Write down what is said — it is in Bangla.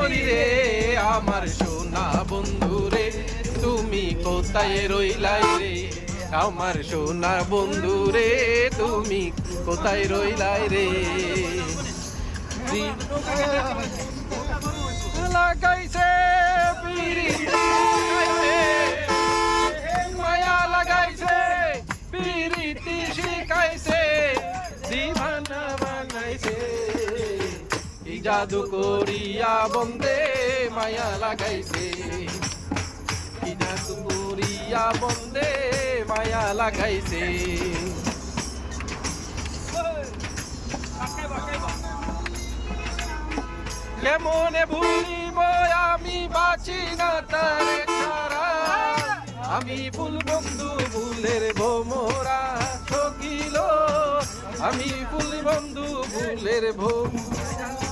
করি রে আমার সোনা বন্ধু রে তুমি কোথায় রইলাই রে আমার সোনা বন্ধু রে তুমি কোথায় রইলাই রে লাগাইছে মায়া লাগাইছে পিরিতি শিখাইছে দিবানা বানাইছে জাদু করিয়া বন্দে মায়া লাগাইছে জাদু করিয়া বন্দে মায়া লাগাইছে কেমনে ভুলিব আমি বাঁচি না তার ছাড়া আমি ফুল বন্ধু ফুলের ভোমরা সকিল আমি ফুল বন্ধু ফুলের ভোমরা